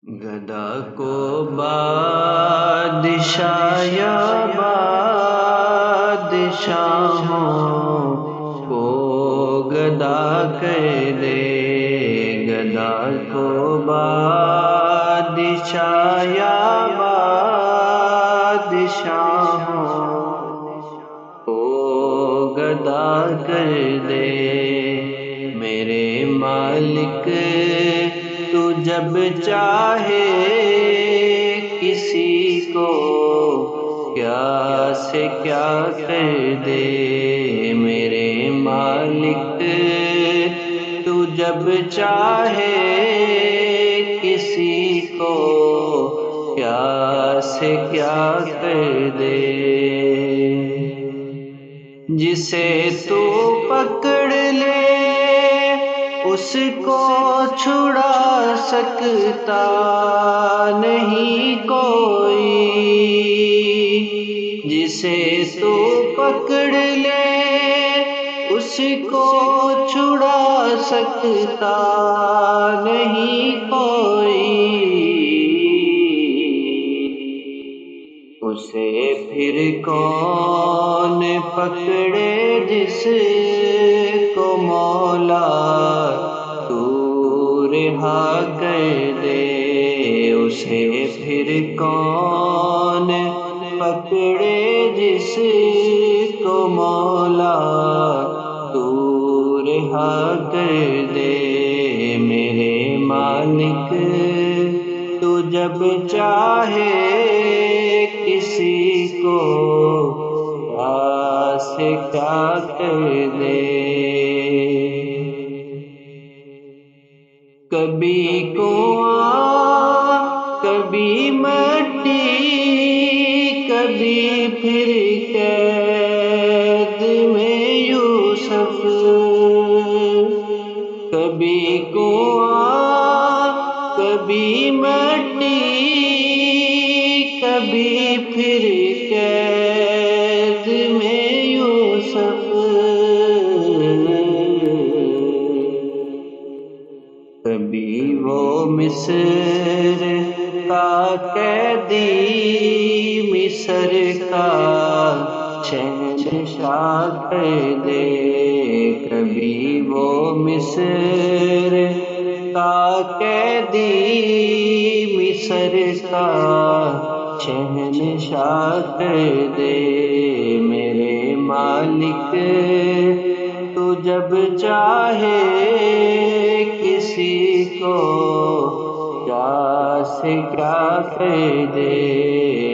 گدا کو بادشاہ یا بادشاہوں کو گدا کر دے، گدا کو بادشاہ یا بادشاہوں کو گدا کر دے۔ میرے مالک تو جب چاہے کسی کو کیا سے کیا کر دے، میرے مالک تو جب چاہے کسی کو کیا سے کیا کر دے۔ جسے تو پکڑ لے اس کو چھڑا سکتا نہیں کوئی، جسے تو پکڑ لے اس کو چھڑا سکتا نہیں کوئی، اسے پھر کون پکڑے جس کو مولا تو رہا کر دے، اسے پھر کون پکڑے جس کو مولا تو رہا کر دے۔ میرے مالک تو جب چاہے کسی کو کیا سے کیا کر دے۔ کبھی کنواں کبھی مٹی کبھی پھر قید میں یوسف، کبھی کنواں کبھی مٹی کبھی پھر قید میں یوسف، کبھی وہ مصر کا قیدی مصر کا شہنشاہ کر دے، کبھی وہ مصر کا قیدی مصر کا شہنشاہ کر دے۔ میرے مالک تو جب چاہے کسی کو کیا سے کیا کر دے،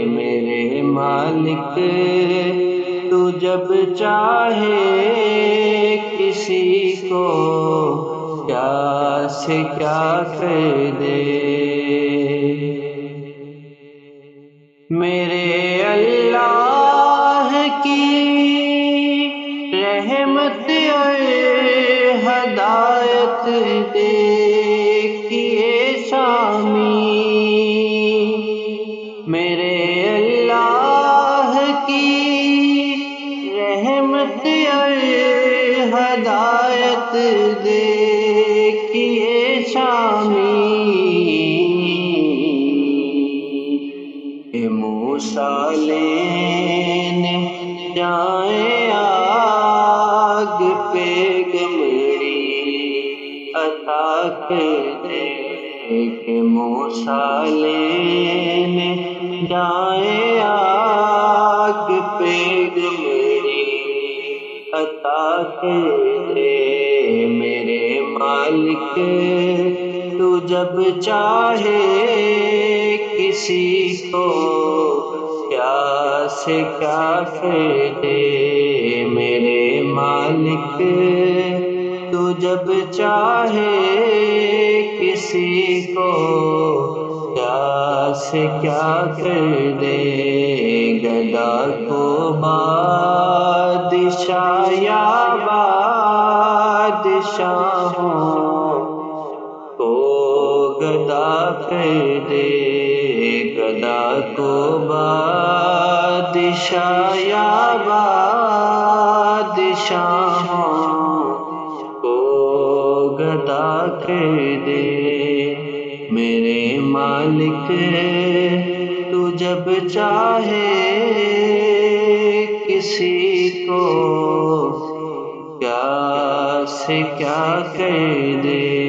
میرے مالک تو جب چاہے کسی کو کیا سے کیا کر دے۔ میرے اللہ کی رحمت اور ہدایت دیکھیے شامی، میرے اللہ کی رحمت اور ہدایت دیکھیے شامی، موسیٰ لینے جائیں آگ پہ گمڑی عطا کر دے، کہ موسیٰ لینے جائیں آگ پہ گمڑی عطا کر دے۔ میرے مالک تو جب چاہے کسی کو کیا سے کیا کر دے، میرے مالک تو جب چاہے کسی کو کیا سے کیا کر دے۔ گدا کو بادشاہ یا بادشاہوں کو گدا کر دے، گدا کو بادشاہ یا بادشاہوں کو گدا کر دے۔ میرے مالک تو جب چاہے کسی کو کیا سے کیا کر دے